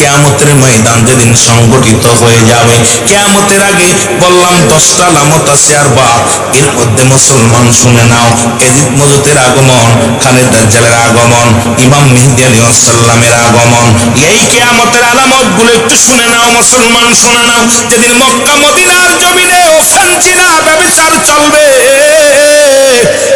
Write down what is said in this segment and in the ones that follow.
কিয়ামতের ময়দান যেদিন সংগঠিত হয়ে যাবে, কিয়ামতের আগে বললাম 10টা আলামত আছে আর বাদ। এর মধ্যে মুসলমান শুনে নাও, ইয়াজিদ মজুদের আগমন, খালেদ দাজ্জালের আগমন, ইমাম মেহেদী আলাইহিস সালামের আগমন, এই কিয়ামতের আলামত গুলো একটু শুনে নাও মুসলমান, শুনে নাও। যেদিন মক্কা মদিনার জমিনে ওখান জিনা ব্যভিচার চলবে,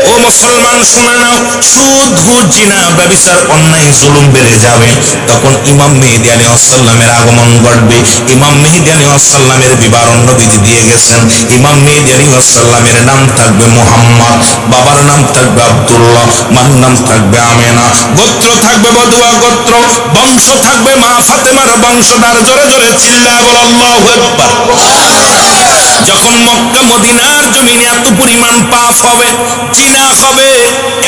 ও মুসলমান শুনে নাও, সুদ ঘুষ জিনা ব্যভিচার অন্যায় জুলুম বেড়ে যাবে, তখন ইমাম মেহেদী আলাইহিস সালামের আগমন ঘটবে। ইমাম মেহেদী আলাইহিস সালামের বিবরণ নবীজি দিয়ে গেছেন। ইমাম মেহেদী আলাইহিস সালামের নাম থাকবে মুহাম্মদ, বাবার নাম থাকবে আব্দুল্লাহ, মার নাম থাকবে আমেনা, গোত্র থাকবে বদুয়া গোত্র, বংশ থাকবে মা ফাতেমার বংশধর। জোরে জোরে চিল্লায় বল আল্লাহু আকবার। যখন মক্কা মদিনার জমিনে এত পরিমাণ পাপ হবে, জিনা হবে,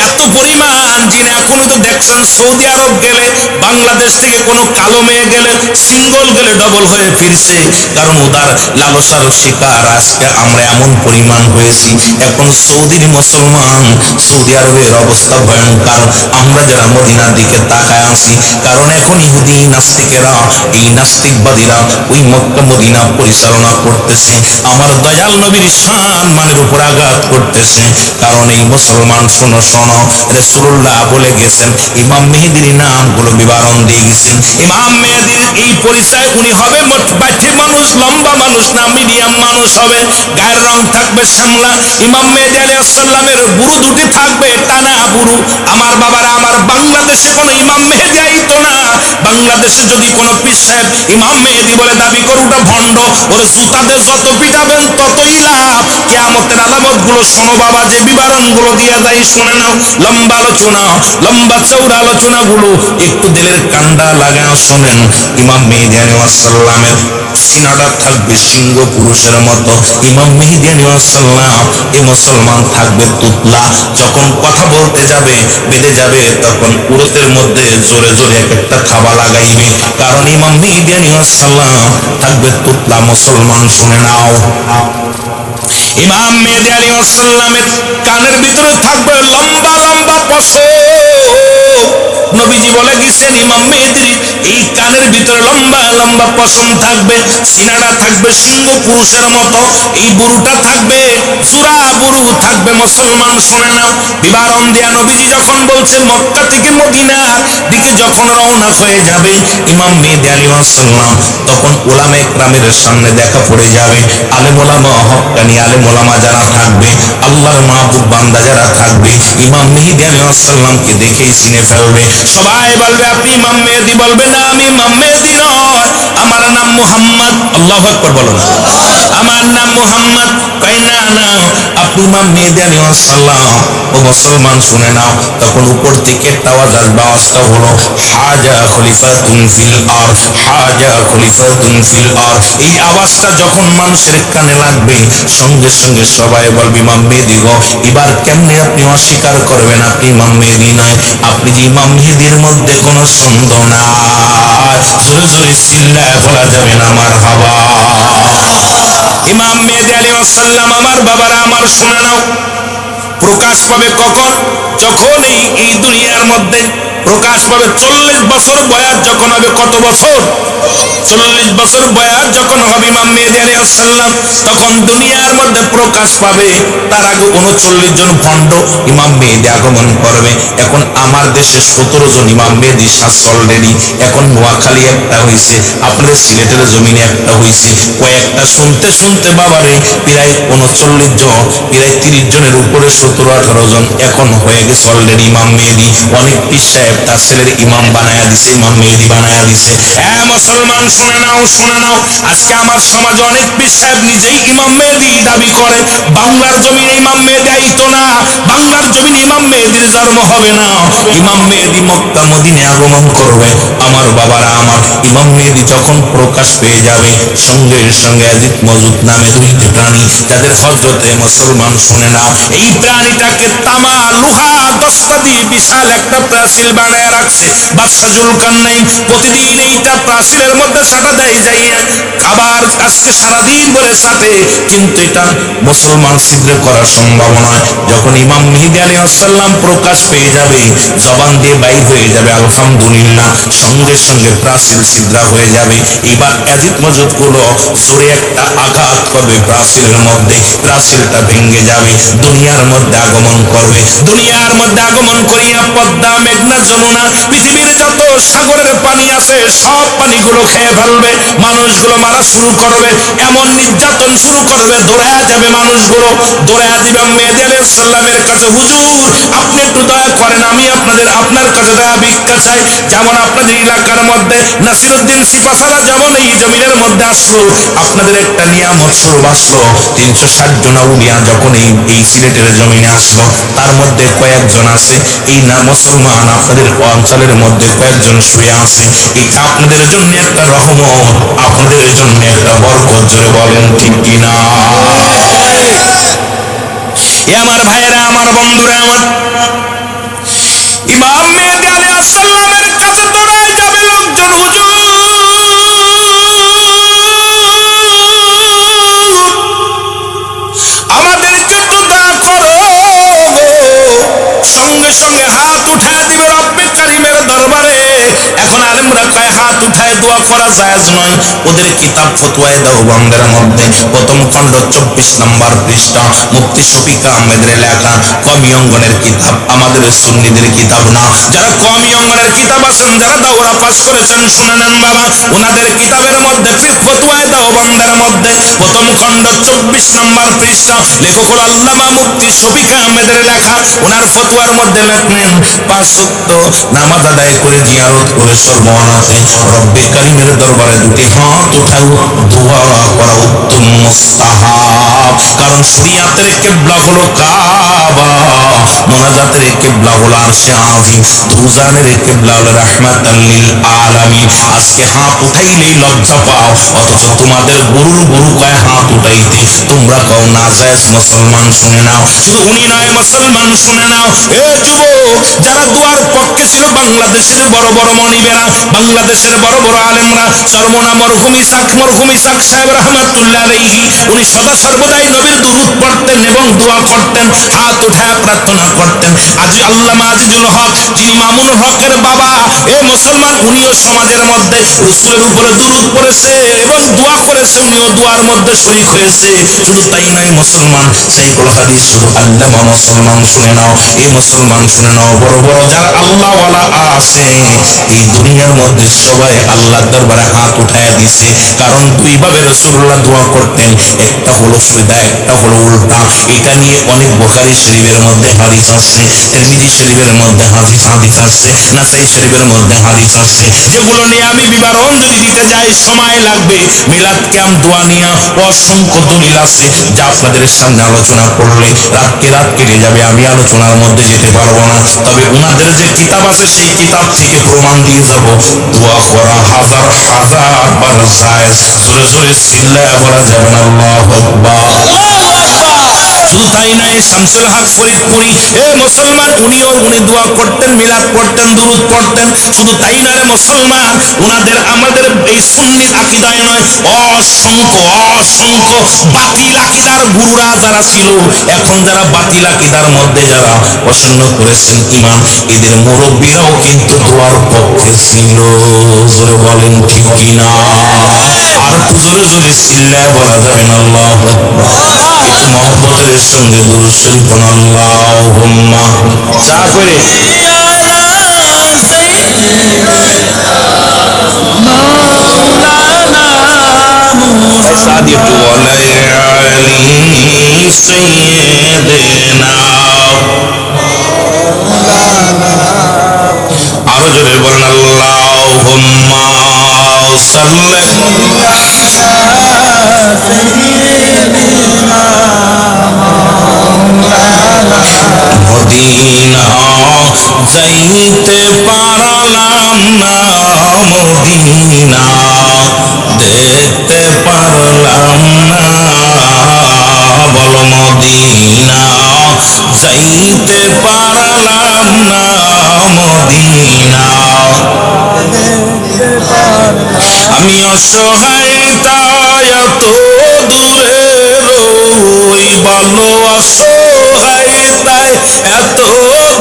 এত পরিমাণ জিনা, এখন তো দেখছেন সৌদি আরব গেলে, বাংলাদেশ থেকে কোনো কালো মেয়ে গেলে, সিঙ্গল গেলে ডবল হয়ে ফিরছে, কারণ উদার লালসার শিকার আজকে আমরা এমন পরিমাণ হয়েছি। এখন সৌদির মুসলমান, সৌদি আরবের অবস্থা ভয়ঙ্কর। আমরা যারা মদিনার দিকে তাকায় আছি, কারণ এখন ইহুদি নাস্তিকেরা, এই নাস্তিকবাদীরা ওই মক্কা মদিনা পরিচালনা করতেছে, আমার দয়াল নবীর সম্মানের উপর আঘাত করতেছে। কারণ এই মুসলমান শোনো শোনো, রাসূলুল্লাহ বলে গেছেন, ইমাম মেহেদীর নামগুলো বিবরণ দিয়ে গেছেন। ইমাম মেহেদীর এই পরিচয়, উনি হবে বাহ্যিক মানুষ, লম্বা মানুষ না মিডিয়াম মানুষ হবে, গায়ের রং থাকবে শ্যামলা। ইমাম মেহেদী আলাইহিস সালামের বুড়ো দুটি থাকবে টানা বুড়ো। আমার বাবারা, আমার বাংলাদেশে কোনো ইমাম মেহেদী আইতো না। বাংলাদেশে যদি কোনো পীর সাহেব ইমাম মেহেদী বলে দাবি করে, ওটা ভণ্ড, ওর জুতাদের যত পিটাবেন ততই লাভ। কিয়ামতের আলামত গুলো শোনো বাবা, যে বিবরণ গুলো দিয়ে যায় শুনে নাও। লম্বা আলোচনা, লম্বা চৌড়া আলোচনা গুলো একটু দিলের কান্ডা লাগাও শোনেন। ইমাম মেহেদী আলাইহিস সালামের সিনাটা থাকবে সিংহ পুরুষের মতো। ইমাম মেহেদী আলাইহিস সালাম, এই মুসলমান থাকবে তুতলা, যখন কথা বলতে যাবে বেঁধে যাবে, তখন উরুতের মধ্যে জোরে জোরে এক একটা থাবা লাগাইবে, কারণ ইমাম মেহেদী আলাইহিস সালাম থাকবে তুতলা। মুসলমান শুনে নাও, ইমাম মেহেদী আলাইহিস সালামের কানের ভিতরে থাকবে লম্বা লম্বা পশম। নবীজি বলে গেছেন, ইমাম মেহেদীর এই কানের ভিতরে লম্বা লম্বা পশম থাকবে, সিনাটা থাকবে সিংহ পুরুষের মতো, এই বুড়োটা থাকবে জোড়া বুড়ো থাকবে। মুসলমান শুনে নাও, বিবরণ দেয়া নবীজি যখন বলছেন, মক্কা থেকে মদিনার দিকে যখন রওনা হয়ে যাবে ইমাম মেহেদী আলাইহিস সালাম, তখন উলামা ইকরামের সামনে দেখা পড়ে যাবে। আলেম ওলামা, হক্কানি আলেম ওলামা যারা থাকবে, আল্লাহর মাহবুব বান্দা যারা থাকবে, ইমাম মেহেদী আলাইহিস সালামকে দেখেই চিনে ফেলবে। সবাই বলবে, আপনি ইমাম মেহেদী? বলবে না, আমি ইমাম মেহেদী নয়, আমার নাম মুহাম্মদ। আল্লাহু আকবার বলো না, আমার নাম মুহাম্মদ। কয় না না, আপনি ইমাম মেহেদী আলাইহিস সালাম। ও মুসলমান শুনে নাও, তখন উপর থেকে একটা আওয়াজ আসবে, আওয়াজটা হলো হাজা খলিফাতুন ফিল আরদ, হাজা খলিফাতুন ফিল আরদ। এই আওয়াজটা যখন মানুষের কানে লাগবে, সঙ্গে সঙ্গে সবাই বলবে, ইমাম মেহেদী গো, এবার কেমনে আপনি অস্বীকার করবেন আপনি ইমাম মেহেদী নয়? আপনি যে ইমাম মেহেদীর মধ্যে কোনো সন্দেহ না। জোরে জোরে চিল্লায় বলা যাবে না মারহাবা। ইমাম মেহেদী আলাইহিস সালাম, আমার বাবারা আমার শুনে নাও, প্রকাশ পাবে কখন? যখন এই দুনিয়ার মধ্যে প্রকাশ পাবে 40 বছর বয়স যখন হবে। কত বছর? 40 বছর বয়স যখন হবে ইমাম মেহেদী আলাইহিস সালাম, তখন দুনিয়ার মধ্যে প্রকাশ পাবে। তার আগে 39 জন ভণ্ড ইমাম মেহেদী আগমন করবে। এখন আমার দেশে 17 জন ইমাম মেহেদী শাস্ত্র অলরেডি, এখন নোয়াখালী একটা হয়েছে, আপনার সিলেটের জমিনে একটা হয়েছে, কয়েকটা শুনতে শুনতে বাবারে প্রায় 39 জন, প্রায় 30 জনের উপরে 17-18 জন এখন হয়ে গেছে অলরেডি ইমাম মেহেদী। অনেক পীর সাহেব তার ছেলের ইমাম বানায়া দিছে, ইমাম মেহেদী বানায়া দিছে। হ্যাঁ মুসলমান শুনে নাও, শুনে নাও, আজকে আমার সমাজে অনেক পীর সাহেব নিজেই ইমাম মেহেদী দাবি করে। বাংলার জমিনে ইমাম মেহেদী আইতো না, বাংলার জমিনে ইমাম মেহেদীর জন্ম হবে না। ইমাম মেহেদী মক্কা মদিনায় আগমন করবে। আমার বাবারা আমার, ইমাম মেহেদী যখন প্রকাশ পেয়ে যাবে, সঙ্গে সঙ্গে ইয়াজিদ মজুদ নামে দুইটি প্রাণী, তাদের হযরতে মুসলমান শুনে নাও, এই প্রাণীটাকে তামা লোহা দস্তা দিয়ে বিশাল একটা প্রাচীর বানায় রাখছে বাদশা জুলকারনাইন। প্রতিদিন এইটা প্রাচীরের মুখের মধ্যে সাটা দেয় যাইয়া, আবার আজকে সারাদিন বলে সাটে, কিন্তু এটা মুসলমান ছিদ্র করা সম্ভব নয়। যখন ইমাম মেহেদী আলাইহিস সালাম প্রকাশ পেয়ে যাবে, জবান দিয়ে বাইর হয়ে যাবে আলহামদুলিল্লাহ, সঙ্গে সঙ্গে প্রাচীর ছিদ্রা হয়ে যাবে। এবার এজিদ মজুদ করো, জোরে একটা আঘাত করবে প্রাচীরের মধ্যে, প্রাচীরটা ভেঙে যাবে, দুনিয়ার মধ্যে আগমন করবে। দুনিয়ার মধ্যে আগমন করিয়া পদ্মা, মেঘনা, যমুনা, পৃথিবীর যত সাগরের পানি আছে সব পানিগুলো খেয়ে ফেলবে, মানুষগুলো মারা শুরু করবে, এমন নির্যাতন শুরু করবে, দৌড়ায় যাবে মানুষগুলো, দৌড়ায় দিবে মেহেদী আলাইহিস সালামের কাছে, হুজুর আপনি একটু দয়া করেন, আমি আপনার কাছে দয়া ভিক্ষা চাই। যেমন আপনাদের এলাকার মধ্যে নাসিরউদ্দিন সিপাহারা যেমন এই জমিনের মধ্যে আসলো, আপনাদের একটা নিয়ামত শুরু আসলো, 360 জন আউলিয়া যখন এই সিলেটের জমিনে আসলো, তার মধ্যে কয়েকজন আছে এই না মুসলমান, আপনাদের অঞ্চলের মধ্যে কয়েকজন শুয়ে আছে, এটা আপনাদের জন্য একটা রহমত, আপনাদের জন্য একটা বরকত, জোরে বলেন ঠিক কিনা? এ আমার ভাইয়েরা, আমার বন্ধুরা, আমার ইমাম মেহেদী আলাইহিস সালামের কাছে দৌড়ায় যাবে লোকজন, হুজুর আমাদেরকে একটু দয়া করো। সঙ্গে সঙ্গে হাত উঠায় দিবে রব্বে কারিমের দরবারে। এখন আলেমরা কয় হাত উঠায় দোয়া করা জায়েজ নয়, ওদের কিতাব ফতোয়ায়ে দেওবন্দের মধ্যে প্রথম খণ্ড 24 নম্বর পৃষ্ঠা, মুফতি শফিক আহমেদের লেখা, কওমি অঙ্গনের কিতাব, আমাদের সুন্নিদের কিতাব না। যারা কওমি অঙ্গনের কিতাব আছেন, যারা দাওরা পাস করেছেন, শুনে নেন বাবা, ওনাদের কিতাবের মধ্যে ফতোয়ায়ে দেওবন্দের মধ্যে প্রথম খণ্ড 24 নম্বর পৃষ্ঠা, লেখক হল আল্লামা মুফতি শফিক আহমেদের লেখা। ওনার ফতোয়ার মধ্যে লেখলেন 5 ওয়াক্ত নামাজ আদায় করে জিয়ারত করে সর্বনাতে রব্বে কারিমের দরবারে দুটি হাত উঠাও, দোয়া করা উত্তম মুস্তাহাব। কারণ শরিয়াতের কিবলা হলো কাবা, মুনাজাতের কিবলা হলো আরশে আজিম, দুজানের কিবলা হলো রাহমাতাল লিল আলামিন। আজকে হাত উঠাইলেই লজ্জা পাও, অথচ তোমাদের গুরুর গুরু কয় হাত উঠাইতে, তোমরা কও না জায়েজ। মুসলমান শুনে নাও, শুধু উনি নয়, মুসলমান শুনে নাও, এ যুবক যারা দুয়ার পক্ষে ছিল, বাংলাদেশের বড় বড় মনিবেরা, বাংলাদেশের বড় বড় আলেমরা, চরমোনা মরহুম ইসাক সাহেব রহমাতুল্লাহ আলাইহি, উনি সদা সর্বদাই নবীর দুরূদ পড়তেন এবং দোয়া করতেন, হাত উঠায় প্রার্থনা করতেন। আজি আল্লামা আজিজুল হক, যিনি মামুনুল হকের বাবা, এ মুসলমান, উনিও সমাজের মধ্যে রাসূলের উপরে দুরূদ পড়েছে এবং দোয়া করেছে, উনিও দোয়ার মধ্যে শরীক হয়েছে। শুধু তাই নয় মুসলমান, শাইখুল হাদিস শুধু আল্লামা, মুসলমান শুনে নাও, এই মুসলমান শুনে নাও, বড় বড় যারা আল্লাহ ওয়ালা আছে এই দুনিয়ার মধ্যে সবাই আল্লাহর দরবারে হাত উঠায় দিছে, কারণ দুই ভাবে রাসূলুল্লাহ দোয়া করতেন, একটা হলো সিধা, একটা হলো উল্টা। এটা নিয়ে অনেক বুখারী শরীফের মধ্যে হাদিস আছে, তিরমিজি শরীফের মধ্যে হাদিস আছে, নাসাই শরীফের মধ্যে হাদিস আছে, যেগুলো নিয়ে আমি বিবরণ যদি দিতে যাই সময় লাগবে। মিলাদ ক্যাম্প দোয়া নিয়ে অসংখ্য দলিল আছে, যা আপনাদের সামনে আলোচনা করলে রাত কেটে যাবে, আমি আলোচনার মধ্যে যেতে পারবো না। তবে ওনাদের যে কিতাব আছে সেই কিতাব থেকে প্রমাণ দিয়ে যাব, দোয়া করা হাজার হাজার বার জায়েজ। জোরে জোরে চিল্লায়া বলা যাবে না আল্লাহু আকবার। শুধু তাই নয়, শামসুল হক ফরিদপুরি, এ মুসলমান, উনি দোয়া করতেন, মিলাদ পড়তেন, দুরূদ পড়তেন। শুধু তাই নয় মুসলমান, ওনাদের আমাদের এই সুন্নি আকীদায় নয়, অসংখ্য বাতিল আকীদার গুরুরা যারা ছিল, এখন যারা বাতিল আকীদার মধ্যে যারা প্রসন্ন করেছেন ইমাম, এদের মুরব্বীরাও কিন্তু দোয়ার পক্ষে ছিল। জোরে বলেন ঠিক কিনা? আর জোরে জোরে চিল্লায় বলা যাবে না আল্লাহু আকবার। একটু মহব্বতের সঙ্গে দুরূদ শরীফ পড়ুন, আল্লাহুম্মা চা করে সাদিক ওয়ালাই আলী সাইয়্যিদিনা, আরো জোরে বলেন আল্লাহুম্মা সাল্লি মদিনা যাইতে পারলাম না, মদিনা দেখতে পারলাম না, বলো মদিনা যাইতে পারলাম না, মদিনা আমি অসহায় তাই এত দূরে রই, বলো অসহায় তাই এত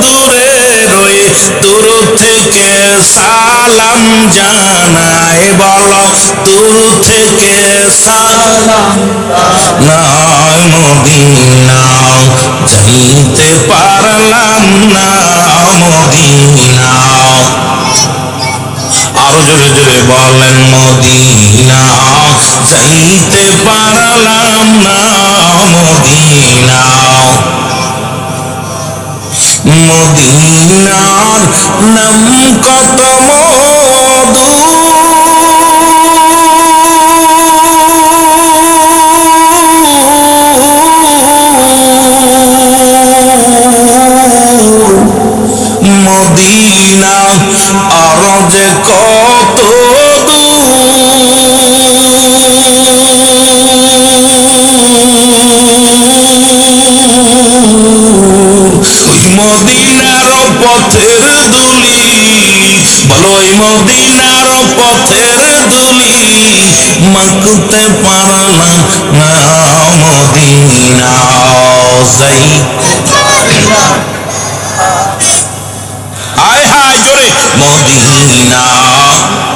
দূরে রই, দূর থেকে সালাম জানাই, বলো দূর থেকে সালাম নাই, মদিনা যাইতে পারলাম না, মদিনা। আরো জোরে জোরে বলেন, মদিনা যাইতে পারলাম না, মদিনা। মদিনার নাম কত মধু, মদিনা আরো যে কত ওই মদিনার পথের ধুলি, বলো ওই মদিনার পথের ধুলি মাখতে পারলাম না, মদিনা যাই। হায় হায় জোরে, মদিনা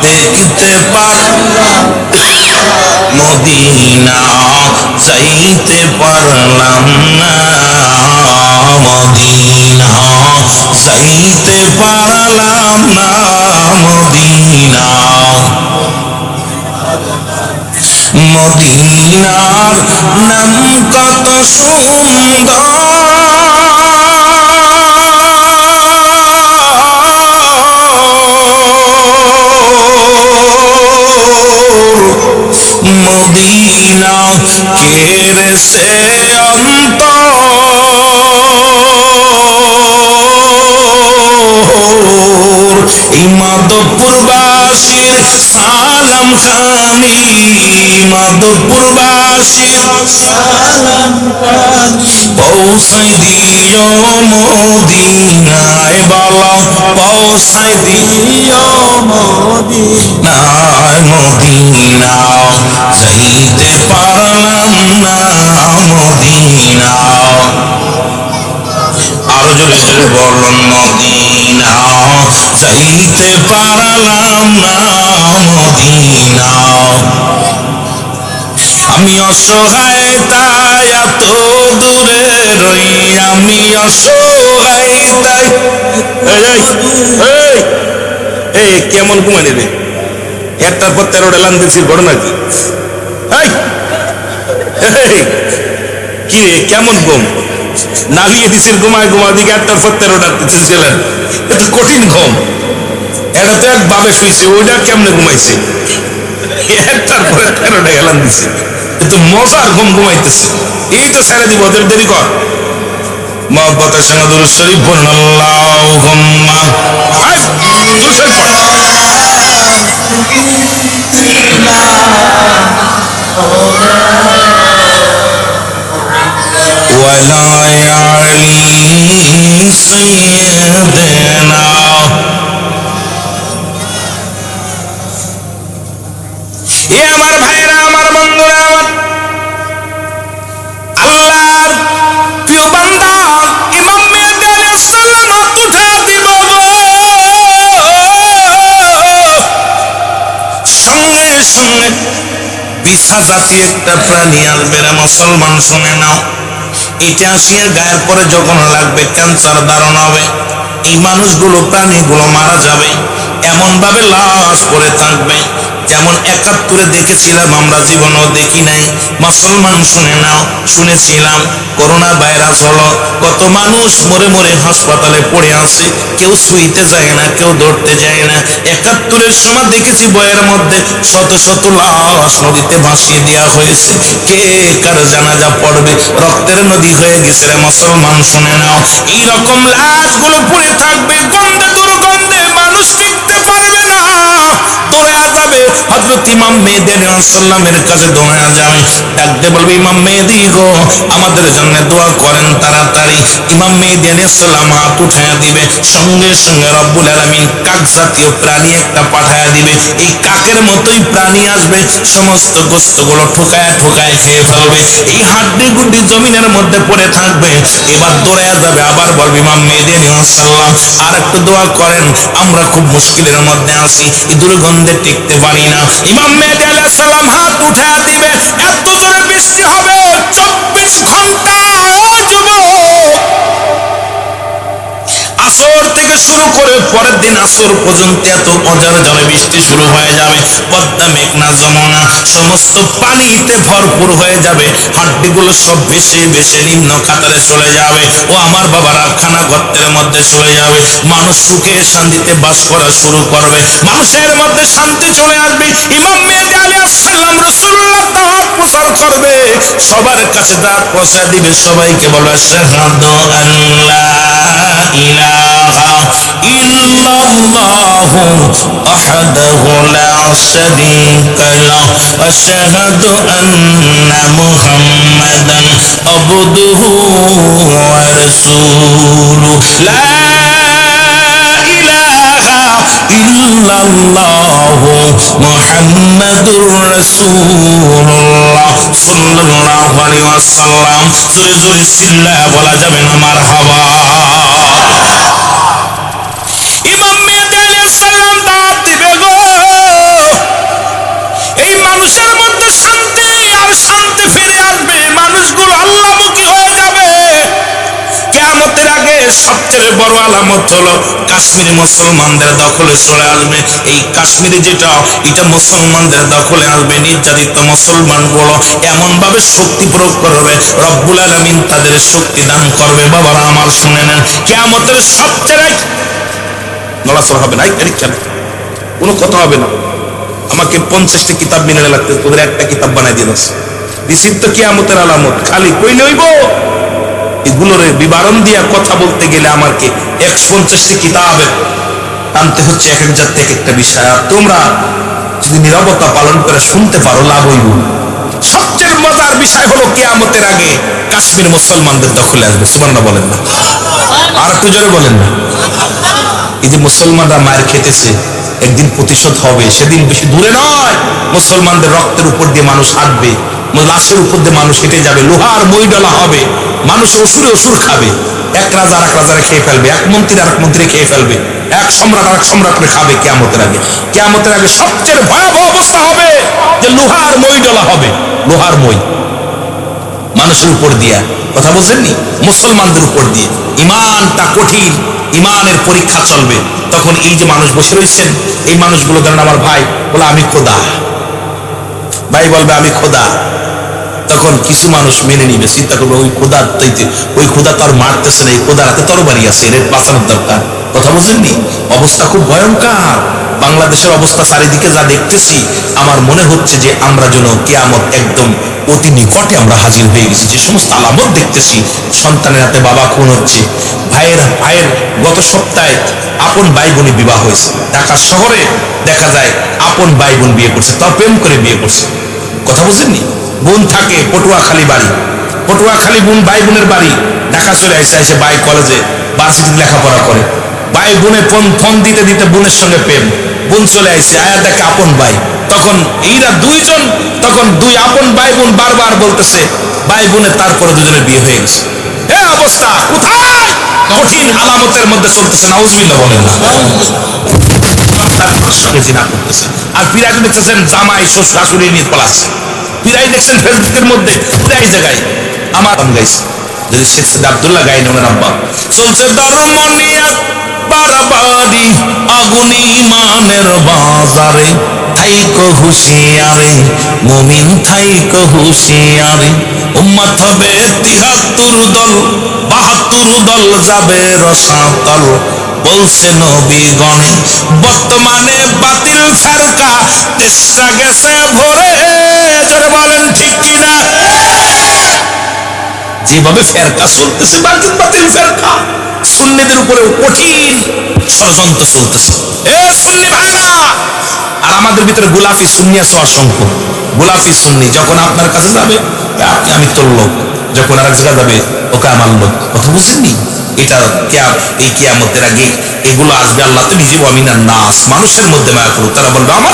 দেখতে পারলাম, মদিনা চাইতে পারলাম না, মদিনা চাইতে পারলাম না, মদিনা। মদিনার নাম কত সুন্দর, মদিনা কেড়েছে অন্তর, এই মাধবপুরবাসীর সালাম খানি, মাধবপুরবাসীর সালাম খানি পৌঁছাই দিও মদিনায়, বলো পৌঁছাই দিও মদিনায়, মদিনা যাইতে পারলাম না, মদিনা। আরো জোরে জোরে বলুন, মদিনা যাইতে পারলাম না, মদিনা। আমি অসহায় তাই এত দূরে রই, আমি অসহায় তাই। এই কেমন ঘুমানি রে, একটার পর 13টা লান দিচ্ছিস, ঘটনা কি? কি রে কেমন ঘুম, নালিয়ে দিচ্ছিস ঘুমায় ঘুমায়, দিকে 1টার পর 13টা দিচ্ছিলেন, এটা কঠিন ঘুম। এটা তো এক বাবে শুয়েছে, ওইটা কেমনে ঘুমাইছে, 1টার পর 13টা এলান দিচ্ছে, এত মজার ঘুম ঘুমাইতেছে। এই তো ছেড়ে দিব, ওদের দেরি কর। মহব্বতের সঙ্গে দুরূদ শরীফ পড়ুন, আল্লাহুম্মা ওয়ালা আলি সাইয়্যিদিনা। এ আমার ভাইরা, আমার বন্ধুরা, আমার আল্লাহর প্রিয় বান্দা ইমাম মেহেদী আলাইহিস সালাম উঠা দিব, সঙ্গে সঙ্গে বিছা জাতীয় একটা প্রাণী আসবে রে মুসলমান, শুনে নাও। এটা আসিয়া গায়ের পরে যখন লাগবে ক্যান্সার ধারণ হবে, এই মানুষগুলো প্রাণীগুলো মারা যাবে, এমন ভাবে লাশ পড়ে থাকবে যেমন 71-এ দেখেছিলাম আমরা, জীবনেও দেখি নাই। মুসলমান শুনে নাও, শুনেছিলাম করোনা ভাইরাস হলো, কত মানুষ মরে মরে হাসপাতালে পড়ে আছে, কেউ শুইতে যায় না, কেউ ধরতে যায় না। 71-এর সময় দেখেছি বইয়ের মধ্যে শত শত লাশ নদীতে ভাসিয়ে দেওয়া হয়েছে, কে কার জানাজা পড়বে, রক্তের নদী হয়ে গেছে রে মুসলমান, শুনে নাও। এইরকম লাশগুলো পড়ে থাকবে, গন্ধে দুর্গন্ধে মানুষ টিকতে পারবে না, পড়ে যাবে। হযরত হযরত ইমাম মেহেদী আলাইহিস সালামের কাছে দৌড়ে যাবে, ডাকতে বলবে ইমাম মেহেদী গো আমাদের জন্য দোয়া করেন তাড়াতাড়ি। ইমাম মেহেদী আলাইহিস সালাম হাত উঠায় দিবে, সঙ্গে সঙ্গে রব্বুল আলামিন কাক জাতীয় প্রাণী একটা পাঠায় দিবে। এই কাকের মতোই প্রাণী আসবে, সমস্ত গোশতগুলো ঠুকায় ঠুকায় খেয়ে ফেলবে। এই হাড্ডি গুড্ডি জমিনের মধ্যে পড়ে থাকবে। এবার দৌড়ায় যাবে, আবার বলবে ইমাম মেহেদী আলাইহিস সালাম আর একটু দোয়া করেন, আমরা খুব মুশকিলের মধ্যে আছি, এই দুর্গন্ধে টিকতে পারি না। ইমাম মেহেদী আলাইহিস সালাম হাত উঠায় দিবে, এত জোরে বৃষ্টি হবে 24 ঘন্টা। ও যুবক, আসর থেকে শুরু করে পরের দিন আসর পর্যন্ত এত অঝর ঝড়ে বৃষ্টি শুরু হয়ে যাবে। পদ্মা মেঘনা যমুনা সমস্ত পানিতে ভরপুর হয়ে যাবে, হাড্ডিগুলো সব ভেসে ভেসে নিম্ন খাতারে চলে যাবে। ও আমার বাবারা, খানা গর্তের মধ্যে চলে যাবে। মানুষ সুখে শান্তিতে বাস করা শুরু করবে, মানুষের মধ্যে শান্তি চলে আসবে। ইমাম মেহেদী আলাইহিস সালাম রাসূলুল্লাহ দাওয়াত প্রচার করবে, সবার কাছে দাওয়াত পৌঁছে দিবে, সবাইকে বলবে আশহাদু আল্লা ইলাহা ইল্লাল্লাহু ওয়াহদাহু লা শারীকা লাহু ওয়া আশহাদু আন্না মুহাম্মাদান আবদুহু ওয়া রাসূলুহু। লা ইলাহা ইল্লাল্লাহু মুহাম্মাদুর রাসূলুল্লাহ সাল্লাল্লাহু আলাইহি ওয়াসাল্লাম। জোরে জোরে চিল্লায়া বলা যাবে না মারহাবা। ইমাম মেহেদী আলাইহিস সালাম দাওয়াত দিবে গো, এই মানুষের মধ্যে শান্তি আর শান্তি ফিরে আসবে, মানুষগুলো আল্লাহমুখী হয়ে যাবে। কিয়ামতের আগে সবচেয়ে বড় আলামত হলো কাশ্মীরি মুসলমানদের দখলে চলে আসবে। এই কাশ্মীরি যেটা, এটা মুসলমানদের দখলে আসবে। নির্যাতিত মুসলমানগুলো এমন ভাবে শক্তি প্রয়োগ করবে, রব্বুল আলামিন তাদের শক্তি দান করবে। বাবারা আমার শুনে নেন, কিয়ামতের সবচেয়ে নড়াচড়া হবে না, কেন কোনো কথা হবে না। আমাকে 50টি কিতাব মিলে লাগতে, তোদের একটা কিতাব বানাই দিয়েছে বিচিত্র কিয়ামতের আলামত। খালি কইলে হইব, এগুলোর বিবরণ দিয়ে কথা বলতে গেলে আমাকে 150টি কিতাবে টানতে হচ্ছে, এক এক জাতি এক একটা বিষয়। আর তোমরা যদি নীরবতা পালন করে শুনতে পারো লাভ হইব। সবচেয়ে মজার বিষয় হলো কিয়ামতের আগে কাশ্মীর মুসলমানদের দখলে আসবে। সুবহানাল্লাহ বলেন না, আর একটু জোরে বলেন না। এই যে মুসলমানরা মায়ের খেতেছে, একদিন প্রতিশোধ হবে। সেদিন বেশি দূরে নয়, মুসলমানদের রক্তের উপর দিয়ে মানুষ হাঁটবে, লাশের উপর দিয়ে মানুষ হেঁটে যাবে, লোহার মই ডলা হবে, মানুষ অসুরে অসুর খাবে। এক রাজা আর এক রাজারে খেয়ে ফেলবে, এক মন্ত্রী আর এক মন্ত্রী খেয়ে ফেলবে, এক সম্রাট আর এক সম্রাটরে খাবে। কিয়ামতের আগে, কিয়ামতের আগে সবচেয়ে ভয়াবহ অবস্থা হবে যে লোহার মই ডলা হবে, লোহার মই মানুষের উপর দিয়া। কথা বলছেননি, মুসলমানদের উপর দিয়ে। ইমানটা কঠিন, ইমানের পরীক্ষা চলবে। তখন এই যে মানুষ বসে রয়েছেন, এই মানুষগুলো ধরেন আমার ভাই বলে আমি খোদা, ভাই বলবে আমি খোদা। তখন কিছু মানুষ মেনে নিবে, চিন্তা করবে ওই খোদার চাইতে, ওই খোদা তো আর মারতেছে না, এই খোদার হাতে তরবারি আছে, এর বাঁচানোর দরকার। কথা বুঝেননি, অবস্থা খুব ভয়ঙ্কর। বাংলাদেশের অবস্থা চারিদিকে যা দেখতেছি, আমার মনে হচ্ছে যে আমরা যেন কিয়ামত একদম অতি নিকটে আমরা হাজির হয়ে গেছি। যে সমস্ত আলামত দেখতেছি, সন্তানের হাতে বাবা খুন হচ্ছে, ভাইয়ের গত সপ্তাহে আপন ভাই বোনে বিবাহ হয়েছে। ঢাকা শহরে দেখা যায় আপন ভাই বোন বিয়ে করছে, তাও প্রেম করে বিয়ে করছে। কথা বুঝেননি, বোন থাকে পটুয়াখালী বাড়ি, পটুয়াখালী বোন ভাই বোনের বাড়ি, ঢাকা চলে আসে, এসে ভাই কলেজে ভার্সিটিতে লেখাপড়া করে। ভাই বোনে ফোন দিতে দিতে বোনের সঙ্গে প্রেম, বোন চলে আসছে, আয়া দেখে আপন ভাই। তখন এইরা দুইজন, তখন দুই আপন ভাই বোন বারবার বলতেছে ভাই বোনের, তারপরে দুজনের বিয়ে হয়ে গেছে। হ্যাঁ, অবস্থা কোথায় কঠিন আলামতের মধ্যে চলতেছে। নাউজুবিল্লাহ বলেন না, জিনা করতেছে। আর বিরাট দেখতেছেন জামাই শাশুড়ি নিয়ে পলাচ্ছে, বিরাই দেখছেন ফেসবুকের মধ্যে প্রায় জায়গায়। আমার গাইছে শেখ সৈয়দ আব্দুল্লাহ গাইন ওনার আব্বা, চলছে ধর্ম নিয়ে বাড়াবাড়ি আগুন ইমানের বাজারে, থাইকো হুঁশিয়ারে মুমিন থাইকো হুঁশিয়ারে, উম্মত হবে ৭৩ দল ৭২ দল যাবে রসাতল, বলছে নবীগণে বর্তমানে বাতিল ফেরকা তেষ্টা গেছে ভরে। জোরে বলেন ঠিক কিনা? যেভাবে ফেরকা চলতেছে, বাতিল ফেরকা, সুন্নিদের উপরে কঠিন ষড়যন্ত্র চলতেছে। এ সুন্নি ভাইরা, আর আমাদের ভিতরে গোলাপি সুন্নি আছে অসংখ্য। গোলাপি সুন্নি যখন আপনার কাছে যাবে আমি তোর লোক, যখন আরেক জায়গা যাবে ওকে আমার লোক। কথা বুঝছেননি? এটা এই কিয়ামতের আগে এগুলো আসবে। আল্লাহ তো নিজে ওয়ামিনান নাস, মানুষের মধ্যে মায়া করবে, তারা বলবে আমার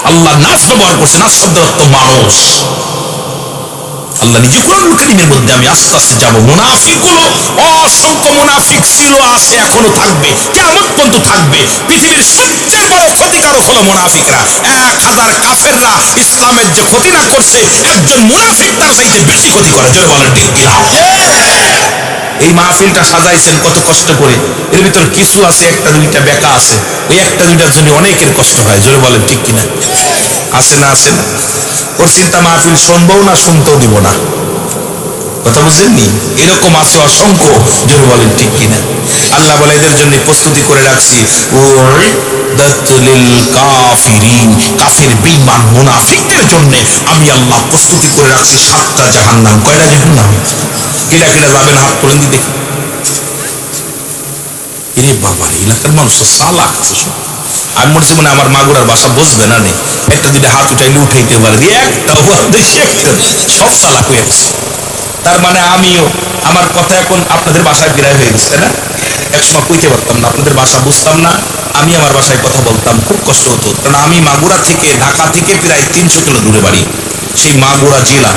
আল্লাহ নাস ব্যবহার করছে। নাস শব্দের অর্থ মানুষ। আল্লাহ নিজে কোরআন কারীমের মধ্যে, আমি আস্তে আস্তে যাবো, মুনাফিক গুলো অসংখ্য মুনাফিক ছিল, আছে, এখনো থাকবে, কিয়ামত পর্যন্ত থাকবে। পৃথিবীর সবচেয়ে বড় ক্ষতিকারক হলো মুনাফিকরা। 1000 কাফেররা ইসলামের যে ক্ষতি না করছে, একজন মুনাফিক তার চাইতে বেশি ক্ষতি করে। জোরে বলেন ঠিক কিনা? এই মাহফিলটা সাজাইছেন কত কষ্ট করে, এর ভিতর কিছু আছে একটা দুইটা বেকা আছে, এই একটা দুইটার জন্য অনেকের কষ্ট হয়। জোরে বলেন ঠিক কিনা? আছে না? আছে না? ওর চিন্তা মাহফিল শুনবো না, শুনতেও দিব না। কথা বুঝেননি? এরকম আছে অসংখ্য। জোরে বলেন ঠিক কিনা? আল্লাহ বলে এদের জন্য প্রস্তুতি করে রাখছি, কাফির বেঈমান মুনাফিকদের জন্য আমি আল্লাহ প্রস্তুতি করে রাখছি 7টা জাহান্নাম। কয়টা জাহান্নাম? কেডা কেডা যাবেন হাত তোলেন দিদি। এরে বাবা, এলাকার মানুষ চালাক আছে। আমি মনে মনে আমার মাগুরার ভাষা বুঝবে না নে, একটা দুইটা হাত উঠাইলে উঠাইতে পারে, একটাও দেখি একটা সব চালাক হয়ে গেছে। তার মানে আমিও, আমার কথা এখন আপনাদের বাসায় প্রায় হয়ে গেছে, তাই না? একসময় কইতে পারতাম না, আপনাদের ভাষা বুঝতাম না, আমি আমার ভাষায় কথা বলতাম, খুব কষ্ট হতো। কারণ আমি মাগুরা থেকে, ঢাকা থেকে প্রায় 300 কিলো দূরে বাড়ি, সেই মাগুরা জেলা।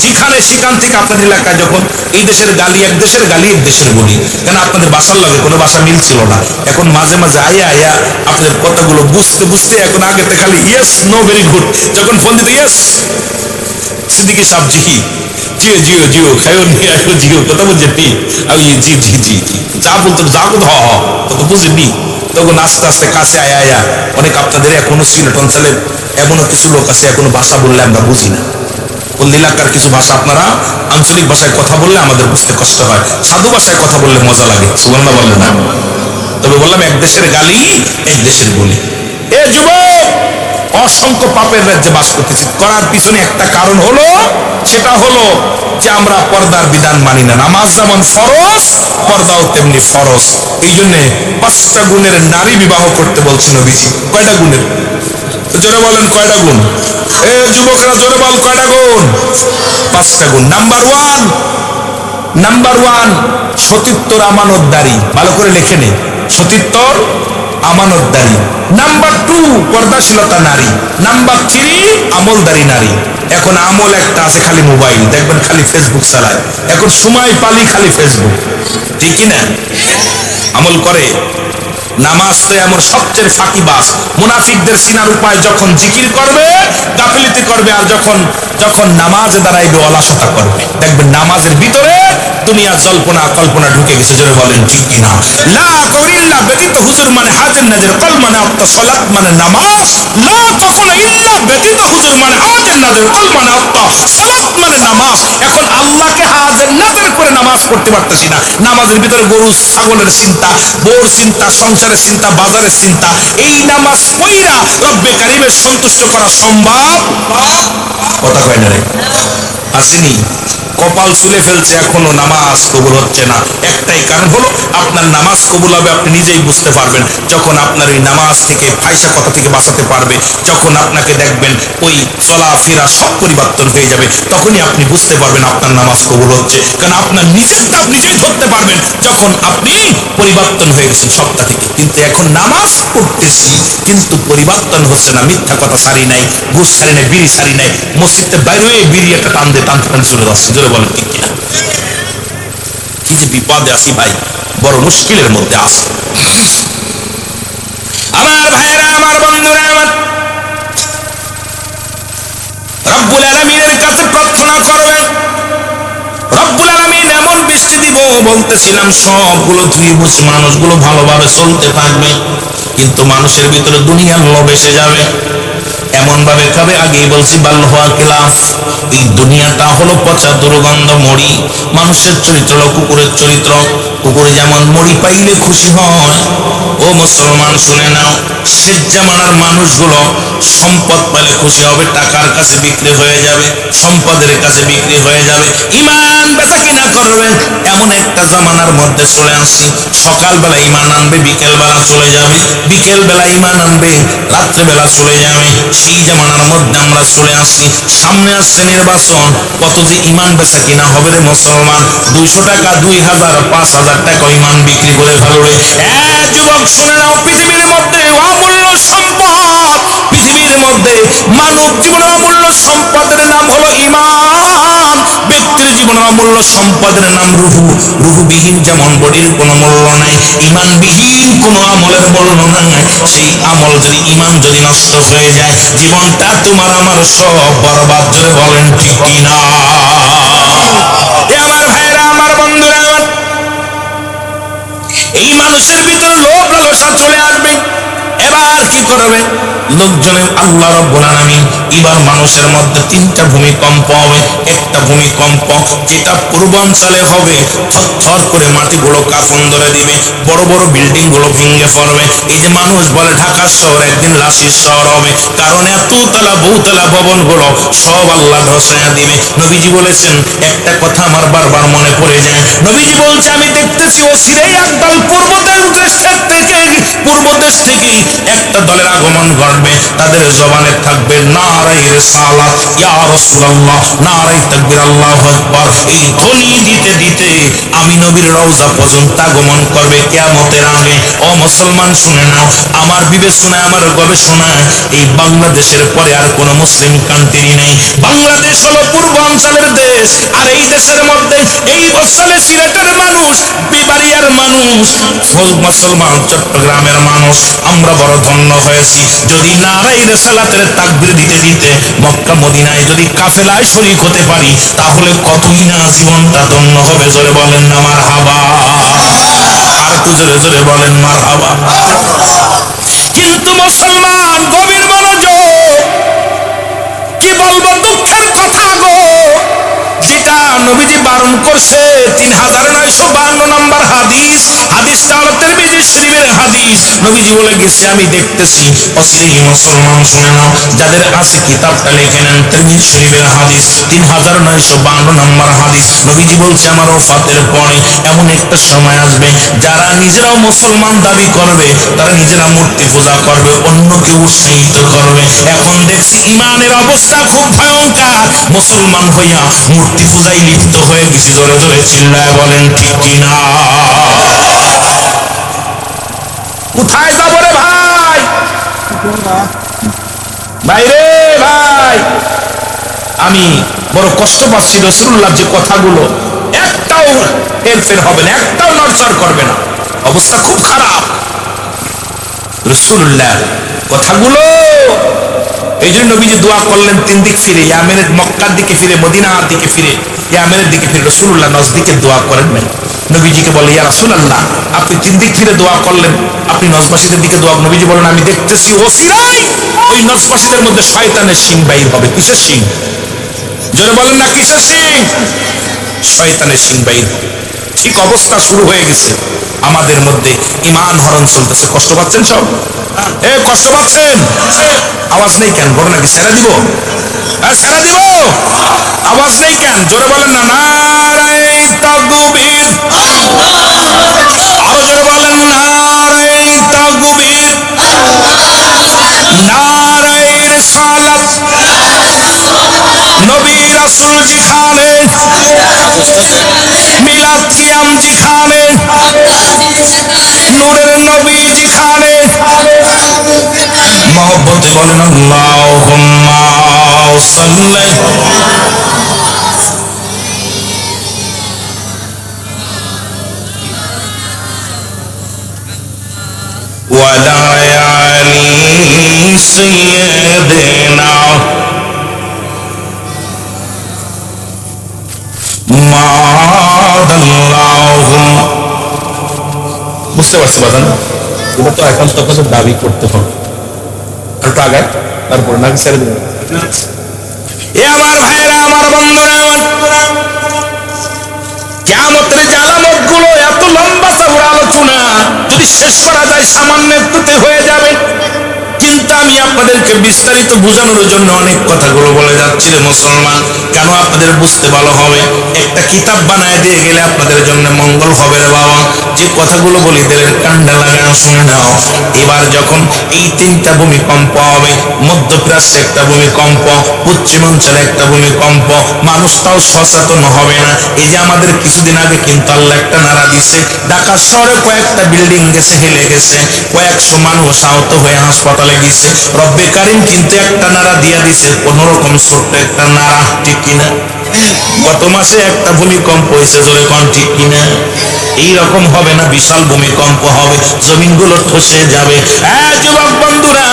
যেখানে সেখান থেকে আপনাদের এলাকায় যখন এই দেশের গালি এক দেশের গালি এক দেশের বলি, কারণ আপনাদের বাসার লগে কোনো ভাষা মিল ছিল না। এখন মাঝে মাঝে আয়া আয়া আপনাদের কথাগুলো বুঝতে বুঝতে এখন আগেতে খালি ইয়েস নো ভেরি গুড, যখন ফোন দিতে ইয়েস সিদ্দিকী সাহেব জি, জিও জিও জিও খায়ন নিয়ে আসো জিও, কথা বলছেন নি? আমি জি জি জি জি যা বলতে যা বলতে হ হ, কথা বুঝেননি? তখন আস্তে আস্তে কাছে আয়া আয়া অনেক আপনাদের এখনো সিলেট অঞ্চলে এমনও কিছু লোক আছে এখনো ভাষা বললে আমরা বুঝি না। কোন এলাকার কিছু ভাষা আপনারা আঞ্চলিক ভাষায় কথা বললে আমাদের বুঝতে কষ্ট হয়, সাধু ভাষায় কথা বললে মজা লাগে। সুবহানাল্লাহ বললেন না? তবে বললাম এক দেশের গালি এক দেশের বলি। এ যুবক, অসংখ্য পাপের রাজ্যে বাস করতেছি, করার পিছনে একটা কারণ হলো, সেটা হলো যে আমরা পর্দার বিধান মানি না। নামাজ যেমন ফরজ, পর্দাও তেমনি ফরজ। এই জন্য 5টা গুণের নারী বিবাহ করতে বলছেন নবীজি। কয়টা গুণের? জোরে বলেন কয়টা গুণ? এ যুবকরা জোরে বল, কয়টা গুণ? 5টা গুণ। নাম্বার ওয়ান, সতীত্বর আমানতদারি। ভালো করে লিখে নে, সতীত্বর আমানতদারি। নাম্বার 2, পর্দাশীলতা নারী। নাম্বার 3, আমলদারি নারী। এখন আমল একটা আছে, খালি মোবাইল দেখবেন, খালি ফেসবুক চালায়, এখন সময় পালি খালি ফেসবুক, ঠিক কিনা? আমল করে? নামাজ তো এমন সবচেয়ে ফাঁকিবাজ। মুনাফিকদের চিনার উপায়, যখন জিকির করবে গাফিলতি করবে, আর যখন যখন নামাজে দাঁড়াইবে অলসতা করবে। দেখবেন নামাজের ভিতরে দুনিয়ার জল্পনা কল্পনা ঢুকে গেছে। জোরে বলেন ঠিক কিনা? লা কবে ইল্লা ব্যতীত হুজুর মানে হাজির নাজির, কল মানে আত্মা, সালাত মানে নামাজ। লা কখনো ইল্লা ব্যতীত হুজুর মানে হাজির নাজির, কল মানে আত্মা, সালাত মানে নামাজ। এখন আল্লাহকে হাজির নাজির করে নামাজ পড়তে পারতেছি না। নামাজের ভিতরে গরু ছাগলের চিন্তা, বোর চিন্তা, সংসারের চিন্তা, বাজারের চিন্তা। এই নামাজ পইরা রব্বে কারিমের সন্তুষ্ট করা সম্ভব? কথা কয় না রে? আসেনি? কপাল চুলে ফেলছে, এখনো নামাজ কবুল হচ্ছে না। একটাই কারণ হলো, আপনার নামাজ কবুল হবে আপনি নিজেই বুঝতে পারবেন যখন আপনার এই নামাজ থেকে ফাহিশা কথা থেকে বাঁচাতে পারবে, যখন আপনাকে দেখবেন ওই চলাফেরা সব পরিবর্তন হয়ে যাবে, তখনই আপনি বুঝতে পারবেন আপনার নামাজ কবুল হচ্ছে। কারণ আপনার নিজেরটা আপনি নিজেই ধরতে পারবেন যখন আপনি পরিবর্তন হয়ে গেছেন সবটা থেকে। কিন্তু এখন নামাজ পড়তেছি কিন্তু পরিবর্তন হচ্ছে না। মিথ্যা কথা সারি নাই, ঘুষ সারি নাই, বিড়ি সারি নাই, মসজিদে বাইরে হয়ে বিড়ি একটা টানতে টানতে টানতে চলে যাচ্ছে। জোরে বলেন ঠিক কিনা? কি যে বিপদে আছি ভাই, বড় মুশকিলের মধ্যে আছি। আমার ভাইরা, আমার বন্ধুরা, আমার রব্বুল আলামিনের কাছে প্রার্থনা করবেন। রব্বুল আলামিন এমন বৃষ্টি দিব, বলতেছিলাম সবগুলো ত্রিভুজ মানুষগুলো ভালোভাবে চলতে থাকবে, কিন্তু মানুষের ভিতরে দুনিয়ার লোভ এসে যাবে। এমন ভাবে কবে আগেই বলছি বাল্লুয়া কিলাফ, এই দুনিয়াটা হলো পচা দুর্গন্ধ মরি। মানুষের চরিত্র হলো কুকুরের চরিত্র। কুকুরে যেমন মরি পাইলে খুশি হয়, ও মুসলমান শুনে নাও, শেষ জামানার মানুষগুলো সম্পদ পেলে খুশি হবে, টাকার কাছে বিক্রি হয়ে যাবে, সম্পদের কাছে বিক্রি হয়ে যাবে, ইমান বেচা কিনা করবে। এমন একটা জামানার মধ্যে চলে আসি, সকালবেলা ইমান আনবে, বিকেল বেলা চলে যাবে, বিকেল বেলা ইমান আনবে, রাত্রেবেলা চলে যাবে। সেই জামানার মধ্যে আমরা চলে আসি। সামনে আসছে নির্বাচন, কত যে ইমান বেচা কিনা হবে রে মুসলমান। 200 টাকা, 2000, 5000 টাকা ইমান বিক্রি করে ফেলবে। যুবক শুনে নাও, পৃথিবীর মধ্যে অমূল্য সম্পদ, পৃথিবীর মধ্যে মানব জীবনের অমূল্য সম্পদের নাম হলো ইমান। ব্যক্তির জীবনের অমূল্য সম্পদের নাম রুহু। রুহুবিহীন যেমন বডির কোনো মূল্য নাই, ইমানবিহীন কোনো আমলের মূল্য নাই। সেই আমল যদি, ইমান যদি নষ্ট হয়ে যায়, জীবনটা তোমার আমার সব বরবাদ। জোরে বলেন ঠিক কিনা? আমার ভাইরা, আমার বন্ধুরা, আমার এই মানুষের ভিতরে লোভ লালসা চলে আসবে। এবার কি করবে লোকজনের? আল্লাহ রাব্বুল আলামিন এবার মানুষের মধ্যে 3টা ভূমিকম্প হবে। একটা ভূমিকম্প যেটা পূর্বাঞ্চলে হবে, থর করে মাটিগুলো কাঁপন ধরে দিবে, বড় বড় বিল্ডিং গুলো ভেঙে পড়বে। এই যে মানুষ বলে ঢাকা শহর একদিন লাশির শহর হবে, কারণ এততলা বহুতলা ভবন গুলো সব আল্লাহ ধসে দিবে। নবীজি বলেছেন, একটা কথা আমার বারবার মনে পড়ে যায়। নবীজি বলছে, আমি দেখতেছি অচিরেই একদল পূর্ব দেশ থেকে একটা দলের আগমন ঘটবে। তাদের জবানে থাকবে নারায়ে রিসালাত, ইয়া রাসূলুল্লাহ, নারায়ে তাকবীর, আল্লাহু আকবার। এই ধ্বনি দিতে দিতে আমি নবীর রওজা পর্যন্ত আগমন করবে কিয়ামতের আগে। ও মুসলমান শুনে নাও, আমার বিবেচনায়, আমার গবেষণায় এই বাংলাদেশের পরে আর কোনো মুসলিম কান্ট্রি নেই। বাংলাদেশ হলো পূর্বাঞ্চলের দেশ। আর এই দেশের মধ্যে এই বছরে সিলেটের মানুষ, বিবাড়িয়ার মানুষ, মুসলমান চট্টগ্রামের মানুষ, আমরা বড় ধন্য হয়েছি। যদি নারায়ে রিসালাতের তাকবীর দিতে দিতে মক্কা মদিনায় যদি কাফেলায় শরীক হতে পারি, তাহলে কতই না জীবনটা ধন্য হবে। জোরে বলেন না মারহাবা? আর একটু জোরে জোরে বলেন মারহাবা? কিন্তু মুসলমান, গভীর মনোযোগ, কি বলবো দুঃখের কথা গো, যেটা নবীজি বারণ করছে। 3952 নম্বর হাদিস, হাদিসটা হলো তিরমিজি শরীফের হাদিস। নবীজি বলে গেছে, আমি দেখতেছি অচিরেই, মুসলমান শুনে নাও, যাদের আছে কিতাবটা লিখে নেন, তিরমিজি শরীফের হাদিস 3952 নম্বর হাদিস। নবীজি বলছে, আমার ওফাতের পরে এমন একটা সময় আসবে, যারা নিজেরাও মুসলমান দাবি করবে, তারা নিজেরা মূর্তি পূজা করবে, অন্যকে উৎসাহিত করবে। এখন দেখছি ইমানের অবস্থা খুব ভয়ঙ্কর। মুসলমান হইয়া মূর্তি পূজায় লিপ্ত হয়ে গেছি। জোরে জোরে চিল্লায় বলেন ঠিক কিনা? কোথায় যাবো রে ভাই? ভাই রে ভাই, আমি বড় কষ্ট পাচ্ছি। রাসূলুল্লাহ যে কথাগুলো, একটাও হেরফের হবে না, একটাও নড়চড় করবে না, অবস্থা খুব খারাপ। রাসূলুল্লাহ কথাগুলো, এই জন্য নবীজি দোয়া করলেন 3 দিক ফিরে, ইয়ামেনের মক্কার দিকে ফিরে, মদিনার দিকে ফিরে, ইয়ামেনের দিকে ফিরে। রাসূলুল্লাহ নজদিকে দোয়া করেন নাই। নবীজিকে বলে, ইয়া রাসূলুল্লাহ, আপনি 3 দিক ফিরে দোয়া করলেন, আপনি নজবাসীদের দিকে দোয়া। নবীজি বলেন, আমি দেখতেছি অচিরেই ওই নজবাসীদের মধ্যে শয়তানের শিং বাইর হবে। কিসের শিং? জোরে বলেন না, কিসের শিং? শয়তানের শিং বাইর হবে। ঠিক অবস্থা শুরু হয়ে গেছে আমাদের মধ্যে, ইমান হরণ চলতেছে। কষ্ট পাচ্ছেন সব? হে কষ্ট পাচ্ছেন? আওয়াজ নেই কেন? ঘটনা কি ছেড়ে দিব? ছেড়ে দিব? আওয়াজ নেই কেন? জোরে বলেন না, নারায়ে তাকবীর। আরো জোরে বলেন, নারায়ে তাকবীর, নারায়ে রিসালাত। নবী রাসূল যেখানে, মিলাদ কিয়াম যেখানে, নূরের নবী যেখানে, মহব্বতে বলেন আল্লাহুম্মা সাল্লি। ওয়ালা আলি সাইয়্যিদিনা বুঝতে পারছি বাজান, এটা তো এখন তো দাবি করতে হবে। একটু আগে তারপর নাকি ছেড়ে দেবে? এ আমার ভাইরা, আমার বন্ধুরা, আমার কিয়ামতের যে আলামত গুলো এত লম্বা চওড়া আলোচনা, যদি শেষ করা যায় সামান্য একটুতে হয়ে যাবে, কিন্তু আমি আপনাদেরকে বিস্তারিত বোঝানোর জন্য অনেক কথাগুলো বলে যাচ্ছি রে মুসলমান। কেন আপনাদের বুঝতে ভালো হবে, একটা কিতাব বানায় দিয়ে গেলে আপনাদের জন্য মঙ্গল হবে রে বাবা। যে কথাগুলো বলি দিলের কান্ডা লাগানো শুনে নাও। এবার যখন এই তিনটা ভূমিকম্প হবে, মধ্যপ্রাচ্যে একটা ভূমিকম্প, পশ্চিমাঞ্চলে একটা ভূমিকম্প, মানুষটাও সচেতন হবে না। এই যে আমাদের কিছুদিন আগে কিন্তু আল্লাহ একটা নাড়া দিছে, ঢাকা শহরে কয়েকটা বিল্ডিং গেছে, হেলে গেছে, কয়েকশো মানুষ আহত হয়ে হাসপাতালে গেছে। রব্বে কারিম কিন্তু একটা নাড়া দিয়া দিছে, কোন রকম ছোট্ট একটা নাড়া, ঠিক কিনা? গত মাসে একটা ভূমিকম্প হয়েছে, জোরে কোন ঠিক কিনা? এইরকম হবে না, বিশাল ভূমিকম্প হবে, জমিনগুলো ধসে যাবে। হ্যাঁ যুবক বন্ধুরা,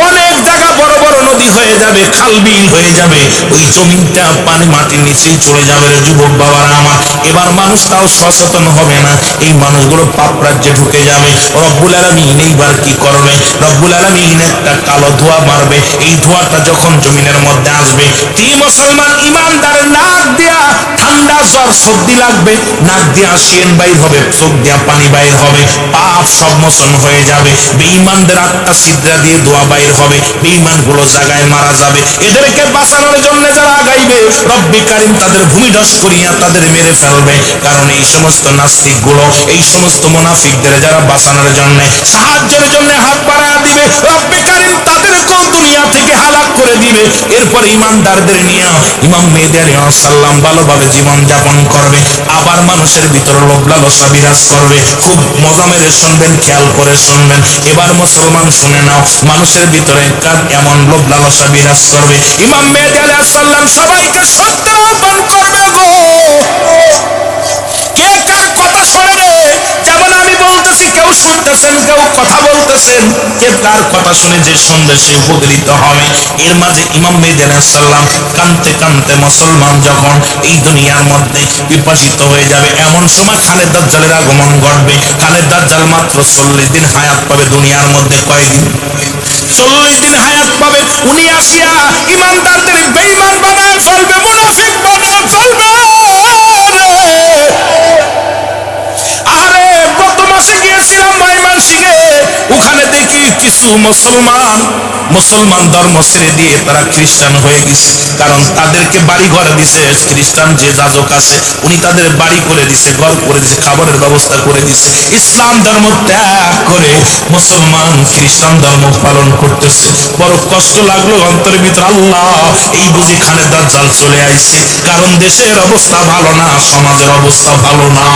অনেক জায়গা বড় বড় নদী হয়ে যাবে, খাল বিল হয়ে যাবে, ওই জমিনটা পানি মাটির নিচেই চলে যাবে রে যুবক বাবারা আমার। এবার মানুষটাও সচেতন হবে না, এই মানুষগুলো পাপ রাজ্যে ঢুকে যাবে। রব্বুল আলামিন এইবার কি করবে? রব্বুল আলামিন একটা কালো ধোঁয়া মারবে। এই ধোঁয়াটা যখন জমিনের মধ্যে আসবে, কি মুসলমান ইমানদার নাক দিয়া ঠান্ডা জ্বর সর্দি লাগবে, নাক দিয়া আসিয়েন বাইর হবে, চোখ দিয়া পানি বাইর হবে, পাপ সব মোচন হয়ে যাবে। বেঈমানদের আত্মা ছিদ্রা দিয়ে ধোঁয়া বাইর হবে, বেঈমান গুলো জায়গায় মারা যাবে। এদেরকে বাঁচানোর জন্য যারা আগাইবে, রব্বে কারিম তাদের ভূমিধস করিয়া তাদের মেরে ফেলবে। কারণ এই সমস্ত নাস্তিক গুলো, এই সমস্ত মুনাফিকদের যারা বাঁচানোর জন্য, সাহায্যের জন্য হাত বাড়ায় দিবে, রব্বে কারিম তাদেরকেও দুনিয়া থেকে হালাক করে দিবে। এরপর ইমানদারদের নিয়ে ইমাম মেহেদী আলাইহিস সালাম ভালোভাবে জীবন যাপন করবে। আবার মানুষের ভিতরে লোভ লালসা বিরাজ করবে। খুব মজা মেরে শুনবেন, খেয়াল করে শুনবেন। এবার মুসলমান শুনে নাও, মানুষের ভিতরে একটা কেমন লোভ লালসা বিরাজ করবে। ইমাম মেহেদী আলাইহিস সালাম সবাইকে সত্যাপন করবে গো। কে কার কথা শোনে? যেমন আমি বলতেছি, কেউ শুনতেছেন, কেউ কথা বলতেছেন, কে তার কথা শুনে যে শুনবে সে উপকৃত হবে। এর মাঝে ইমাম মেহেদী আলাইহিস সালাম কানতে কানতে মুসলমান যখন এই দুনিয়ার মধ্যে বিপাসিত হয়ে যাবে, এমন সময় খালেদ দাজ্জালের আগমন ঘটবে। খালেদ দাজ্জাল মাত্র 40 দিন হায়াত পাবে দুনিয়ার মধ্যে। কয়দিন? 40 দিন হায়াত পাবে। উনি আসিয়া ইমানদারদের বেঈমান বানায় ফেলবে, মুনাফিক বানায় ফেলবে। আরে গত মাসে গিয়েছিলাম ময়মনসিংহে, ওখানে দেখি কিছু মুসলমান ধর্ম ছেড়ে দিয়ে তারা খ্রিস্টান হয়ে গেছে। কারণ তাদেরকে বাড়ি ঘর দিছে, খ্রিস্টান যে যাজক আছে উনি তাদের বাড়ি করে দিছে, ঘর করে দিছে, খাবারের ব্যবস্থা করে দিছে। ইসলাম ধর্ম ত্যাগ করে মুসলমান খ্রিস্টান ধর্ম পালন করতেছে। বড় কষ্ট লাগলো অন্তরের ভিতর। আল্লাহ, এই বুঝি খালেদ দাজ্জাল চলে আইছে। কারণ দেশের অবস্থা ভালো না, সমাজের অবস্থা ভালো না।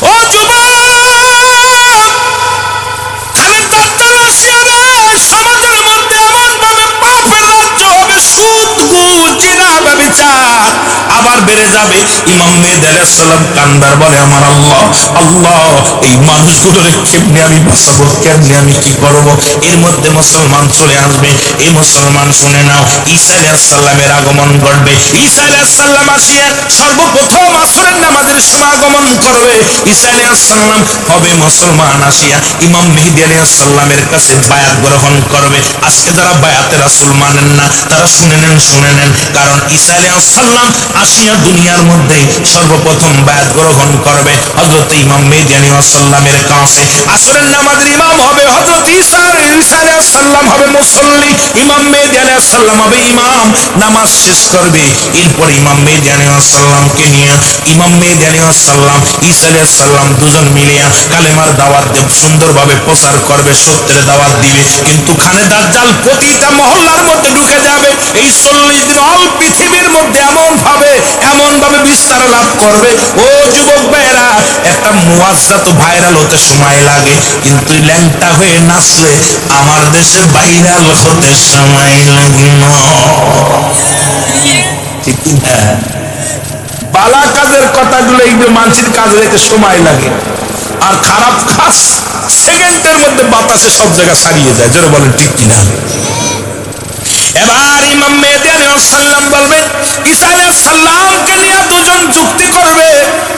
ও যুবক, খালেদ দাজ্জাল আসিয়া সমাজের মধ্যে এমন ভাবে পাপের রাজ্য হবে, সুদ ঘুষ জিনা ব্যভিচার আবার বেড়ে যাবে। ইমাম মেহেদী আলাইহিস সালাম কান্দার বলে, আমার আল্লাহ, আল্লাহ, এই মানুষগুলোর কেমনে আমি বাঁচাবো, কেমনে আমি কি করব? এর মধ্যে মুসলমান চলে আসবে। এই মুসলমান শুনে নাও, ঈসা আলাইহিস সালামের আগমন ঘটবে। ঈসা আলাইহিস সালাম আসিয়া সর্বপ্রথম আসরের নামাজের সমাগমন করবে। ঈসা আলাইহিস সালাম হবে মুসলমান আসিয়া ইমাম মেহেদী আলাইহিস সালামের কাছে বায়াত গ্রহণ করবে। আজকে যারা বায়াতে রাসূল মানেন না, তারা শুনে নেন, শুনে নেন। কারণ ঈসা আলাইহিস সালাম আসিয়া দুনিয়ার মধ্যে সর্বপ্রথম বায়াত গ্রহণ করবে হযরত ইমাম মেহেদী আলাইহিস সালামের কাছে। আসরের নামাজের ইমাম হবে হযরত ঈসা আলাইহিস সালাম হবে মুসল্লি, ইমাম মেহেদী আলাইহিস সালাম হবে ইমাম। নামাজ শেষ করবে, এরপরে ইমাম মেহেদী আলাইহিস সালামকে নিয়ে ইমাম মেহেদী আলাইহিস সালাম, ঈসা আলাইহিস সালাম দুজন মিলিয়া কালেমার দাওয়াত দেব, সুন্দরভাবে প্রচার করবে, সত্যের দাওয়াত দিবে। কিন্তু খালেদ দাজ্জাল প্রতিটা মহল্লার মধ্যে ঢুকে যাবে। এই 40 দিন অল পৃথিবীর মধ্যে এমন ভাবে বিস্তার লাভ করবে। ও যুবক ভাইরা, একটা মুয়াজ্জা তো ভাইরাল হতে সময় লাগে, কিন্তু ল্যাংটা হয়ে নাচলে আমার দেশে ভাইরাল হতে সময় লাগে না, ঠিক না? বালা কাজের কথাগুলো একটু মানুষের কাজে রেখে সময় লাগে, আর খারাপ কাজ সেকেন্ডের মধ্যে বাতাসে সব জায়গা ছাড়িয়ে যায়। জোরে বলেন ঠিক কিনা? এবার ইমাম মেহেদী আলাইহিস সালাম বলবে, ঈসা আলাইহিস সালামকে নিয়ে দুজন যুক্তি করবে,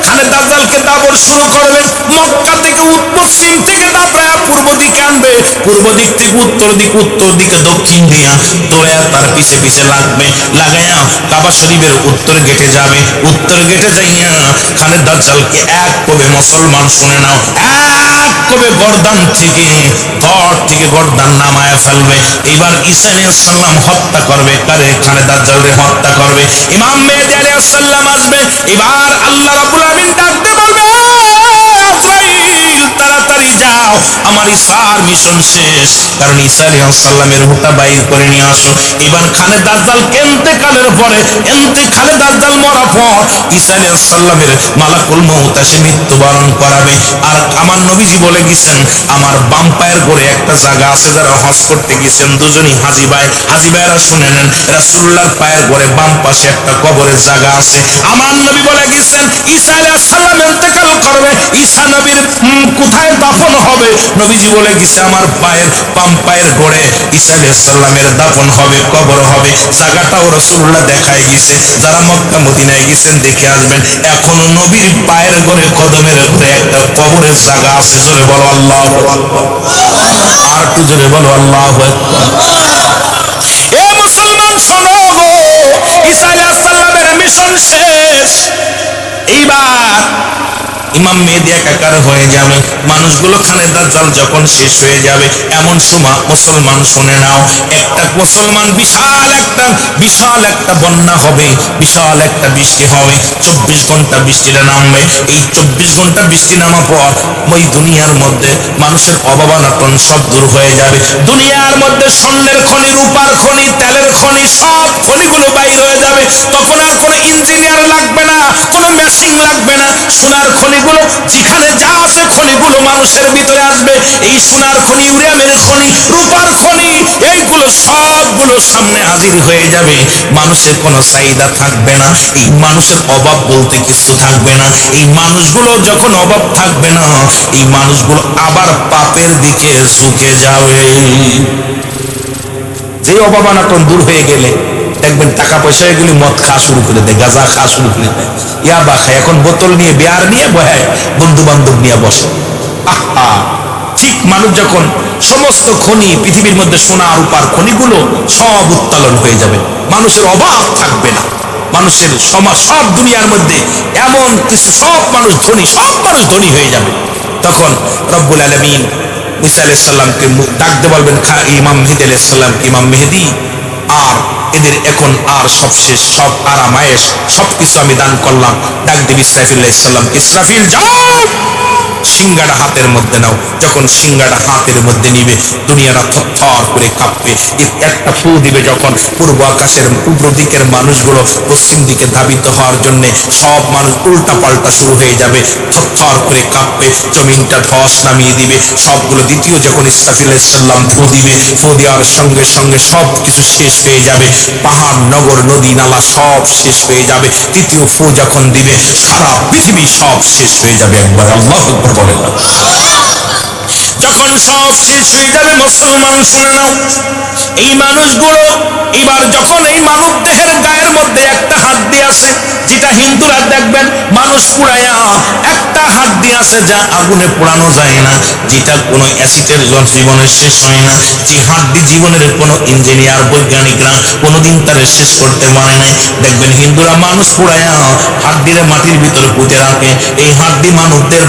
খালেদ দাজ্জালকে দাপট শুরু করবে। মক্কা থেকে পশ্চিম থেকে দাপড়া পূর্ব দিকে আনবে, পূর্ব দিক থেকে উত্তর দিক, উত্তর দিকে দক্ষিণ দিয়া দৌড়ায়া তার পিছে পিছে লাগবে, লাগাইয়া কাবা শরীফের উত্তর গেটে যাবে। উত্তর গেটে যাইয়া খানে দাজ্জালকে এক কোবে, মুসলমান শুনে নাও, এক কোবে গর্দান থেকে গর্দান নামায়া ফেলবে। এবার ঈসা আলাইহিস সালাম হত্যা করবে, কারে? খানে দাজ্জালকে হত্যা করবে। ইমাম মেহেদী আলাইহিস সালাম আসবে। এবার আল্লাহ রাব্বুল আলামিন ডাকতে বলবে, আজরাইল তাড়াতাড়ি যাও, আমার ঈসার মিশন শেষ। কারণ ঈসা আলাইহিস সালামের রূহটা বাইর করে নিয়ে আসো। এবার খানে দাজ্জাল ইন্তেকালের পরে, খানে দাজ্জাল মরার পর ঈসা আলাইহিস সালামের মালাকুল মউত এসে মৃত্যুবরণ করাবে। আর আমার নবীজি বলে গেছেন, আমার বাম পায়ের গোড়ে একটা জায়গা আছে, যারা হজ করতে গেছেন দুজনই হাজী ভাইরা শুনে নেন, রাসূলুল্লাহর পায়ের গোড়ে বাম পাশে একটা কবরের জায়গা আছে। আমার নবী বলে গেছেন, ঈসা আলাইহিস সালাম ইন্তেকাল করবে, ঈসা নবীর কোথায় দাফন হবে? নবীজি বলে গেছে, আমার বাম পায়ের গোড়ে ঈসা আলাইহিস সালামের দাফন হবে, কবর হবে। জায়গাটাও রাসূলুল্লাহ দেখায় গেছে। যারা মক্কা মদিনায় গেছেন দেখে আসবেন, এখনো নবীর পায়ের গোড়ে কদমের উপরে একটা কবরের জায়গা আছে। জোরে বলো আল্লাহু আকবার। আর একটু জোরে বলো আল্লাহু আকবার। এ মুসলমান শোনো গো, ঈসা আলাইহিস সালামের মিশন শেষ। এইবার ইমাম মেহেদী একাকার হয়ে যাবে, মানুষগুলো খানে দাজ্জাল যখন শেষ হয়ে যাবে, এমন সময় মুসলমান শুনে নাও, একটা মুসলমান বিশাল একটা বন্যা হবে, বিশাল একটা বৃষ্টি হবে। 24 ঘন্টা বৃষ্টিটা নামবে। এই 24 ঘন্টা বৃষ্টি নামার পর ওই দুনিয়ার মধ্যে মানুষের অভাব-অনটন সব দূর হয়ে যাবে। দুনিয়ার মধ্যে স্বর্ণের খনি, রূপার খনি, তেলের খনি, সব খনিগুলো বাইর হয়ে যাবে। তখন আর কোনো ইঞ্জিনিয়ার লাগবে না, কোনো মেশিন লাগবে না। সোনার খনিগুলো যেখানে যা আছে, খনিগুলো মানুষের ভিতরে আসবে। এই সোনার খনি, ইউরেনিয়ামের খনি, রূপার খনি, এইগুলো সবগুলো সামনে হাজির হয়ে যাবে। মানুষের কোনো চাহিদা থাকবে না, এই মানুষের অভাব বলতে কিছু থাকবে না। এই মানুষগুলো যখন অভাব থাকবে না, এই মানুষগুলো আবার পাপের দিকে ঝুঁকে যাবে। যে অভাব-অনটন দূর হয়ে গেলে দেখবেন টাকা পয়সা এগুলি মদ খাওয়া শুরু করে দেয়, গাঁজা খাওয়া শুরু করে দেয়, ইয়াবা খায়। এখন বোতল নিয়ে, বিয়ার নিয়ে বহে, বন্ধু বান্ধব নিয়ে বসে। আহা, ঠিক মানুষ যখন সমস্ত খনি, পৃথিবীর মধ্যে সোনা রূপার খনিগুলো সব উত্তোলন হয়ে যাবে, মানুষের অভাব থাকবে না। মানুষের সমাজ, সব দুনিয়ার মধ্যে এমন কিছু, সব মানুষ ধনী হয়ে যাবে। তখন রব্বুল আলামিন ঈসা আলাইহিস সালামকে মুখ ডাকতে বলবেন, ইমাম মেহেদী আলাইহিস সালামকে, ইমাম মেহেদী, আর এদের এখন আর সব শেষ, সব আরামায়েশ, সবকিছু আমি দান করলাম। ডাক দেব ইসরাফিল আলাইহিস সালামকে, ইসরাফিল যাও, সিংহাটা হাতের মধ্যে নাও। যখন সিংহাটা হাতের মধ্যে নিবে, দুনিয়াটা থরথর করে কাঁপবে। একটা ফু দিবে যখন, পূর্ব আকাশের পূর্ব দিকের মানুষগুলো পশ্চিম দিকে ধাবিত হওয়ার জন্য সব মানুষ উল্টা পাল্টা শুরু হয়ে যাবে, থরথর করে কাঁপবে। জমিনটা ধস নামিয়ে দিবে সবগুলো। দ্বিতীয় যখন ইসরাফিল আলাইহিস সালাম ফু দিবে, ফু দেওয়ার সঙ্গে সঙ্গে সব কিছু শেষ হয়ে যাবে। পাহাড়, নগর, নদী, নালা সব শেষ হয়ে যাবে। তৃতীয় ফু যখন দিবে, সারা পৃথিবী সব শেষ হয়ে যাবে। একবার আল্লাহু আকবার বলেন। যখন সব শেষ হয়ে যাবে, মুসলমান শুনে নাও, এই মানুষগুলো এবার যখন এই মানব দেহের গায়ের মধ্যে একটা হাড্ডি আছে, যেটা হিন্দুরা দেখবেন মানুষ পুড়াইয়া, একটা হাড্ডি আছে যা আগুনে পোড়ানো যায় না, যেটা কোনো অ্যাসিডের জীবনে শেষ হয় না, যে হাড্ডি জীবনের কোনো ইঞ্জিনিয়ার, বৈজ্ঞানিকরা কোনোদিন তারা শেষ করতে পারে নাই। দেখবেন হিন্দুরা মানুষ পুড়াইয়া হাড্ডিরে মাটির ভিতরে পুঁতে রাখে। এই হাড্ডি মানবদের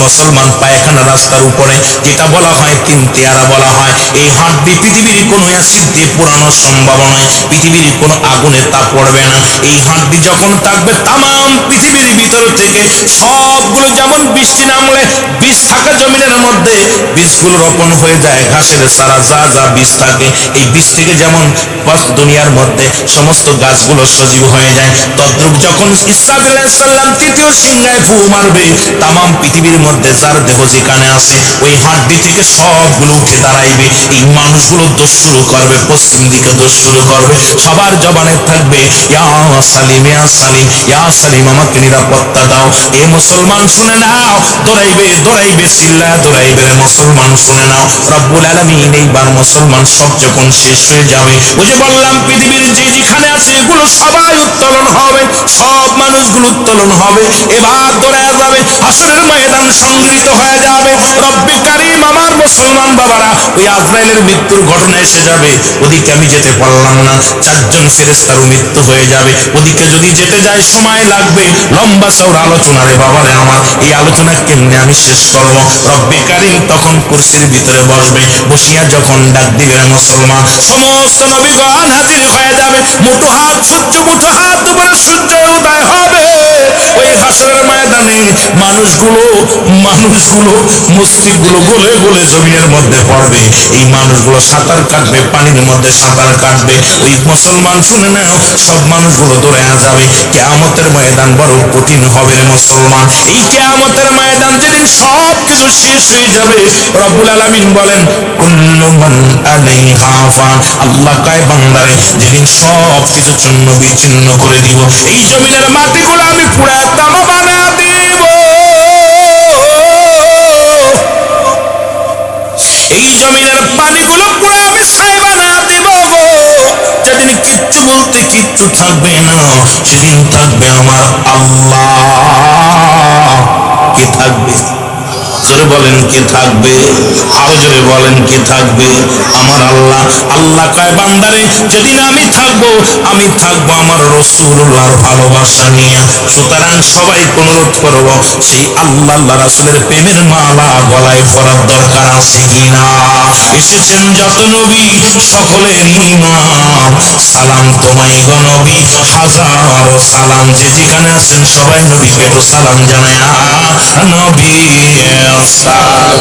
মুসলমান পায়খানা রাস্তার উপরে, যেটা বলা হয় তিন তেয়ারা বলা হয়। এই হাড্ডি পৃথিবীর কোনো অ্যাসিড দিয়ে পোড়ানো সম্ভব নয়, পৃথিবীর কোনো আগুনে তা পড়বে না। এই হাড্ডি যখন থাকবে, তামাম পৃথিবীর ভিতর থেকে সবগুলো, যেমন বৃষ্টি নামলে বীজ থাকা জমিনের মধ্যে বীজগুলো রোপণ হয়ে যায়, ঘাসের চারা যা যা বীজ থাকে, এই বীজ থেকে যেমন দুনিয়ার মধ্যে সমস্ত গাছগুলো সজীব হয়ে যায়, তদ্রূপ যখন ইসরাফিল আলাইহিস সালাম তৃতীয় সিংহায় ফু মারবে, তামাম পৃথিবীর মধ্যে যার দেহ যেখানে আছে, ওই হাড্ডি থেকে সবগুলো উঠে দাঁড়াইবে। এই মানুষগুলো দোষ শুরু করবে, পশ্চিম দিকে দোষ শুরু করবে। সবার জবানে থাকবে, ইয়া সালিম, ইয়া সালিম, ইয়া সালিম, আমাকে নিরাপত্তা দাও। এ মুসলমান শুনে নাও, দৌড়াইবে, চিল্লা দৌড়াইবে। মুসলমান শুনে নাও, রব্বুল আলামিন এইবার মুসলমান সব যখন শেষ হয়ে যাবে, ওই যে বললাম পৃথিবীর যেখানে আছে এগুলো সবাই উত্তোলন হবে, সব মানুষগুলো উত্তোলন হবে। এবার দৌড়ায় যাবে, হাসরের ময়দান সংগৃহীত হয়ে যাবে। রব্বে কারীম আমার মুসলমান বাবারা, ওই আজরাইলের মৃত্যুর ঘটনা এসে যাবে, ওদিকে আমি যেতে পারলাম না, চারজন ফেরেশতারও মৃত্যু হয়ে যাবে, ওদিকে যদি যেতে যায় সময় লাগবে, লম্বা চওড়া আলোচনা রে বাবারে আমার, এই আলোচনা কেমনে আমি শেষ করব? রব্বে কারীম তখন কুরসির ভিতরে বসবে, বসিয়া যখন ডাক দিবে মুসলমান, সমস্ত নবীগণ হাজির হয়ে যাবে, মুঠো হাত উপরে সূর্য উদয় হবে। ওই হাসরের ময়দানে মানুষগুলো মস্তিষ্কগুলো গলে গলে জমিনের মধ্যে পড়বে, এই মানুষগুলো সাঁতার কাটবে, পানির মধ্যে সাঁতার কাটবে। ওই মুসলমান শুনে নাও, সব মানুষগুলো দৌড়ে যাবে। কিয়ামতের ময়দান বড় কঠিন হবে রে মুসলমান। এই কিয়ামতের ময়দান যেদিন সব কিছু শেষ হয়ে যাবে, রব্বুল আলামিন বলেন কুল্লু মান আলাইহা ফান, আল্লাহ কয় বান্দারে যেদিন সব কিছু চূর্ণ বিচ্ছিন্ন করে দিব, এই জমিনের মাটিগুলো আমি পুরা তামা বানায় দিব, এই জমিনের পানিগুলো পুরা আমি ছাই বানায় দিব গো। যেদিন কিচ্ছু বলতে কিচ্ছু থাকবে না, সেদিন থাকবে আমার আল্লাহ। কে থাকবে? জোরে বলেন কে থাকবে? আরো জোরে বলেন কে থাকবে? আমার আল্লাহ। আল্লাহ কয় বান্দারে যেদিন আমি থাকবো আমার রাসূলুল্লাহর ভালোবাসা নিয়ে। সুতরাং সবাই অনুরোধ করব, সেই আল্লাহ রাসূলের প্রেমের মালা গলায় পরার দরকার আছে কিনা? এসেছেন যত নবী সকলেরই ইমাম, সালাম তোমায় গো নবী, হাজারো সালাম। যে যেখানে আছেন সবাই নবীকে একটু সালাম জানায় না, নবী সালাম।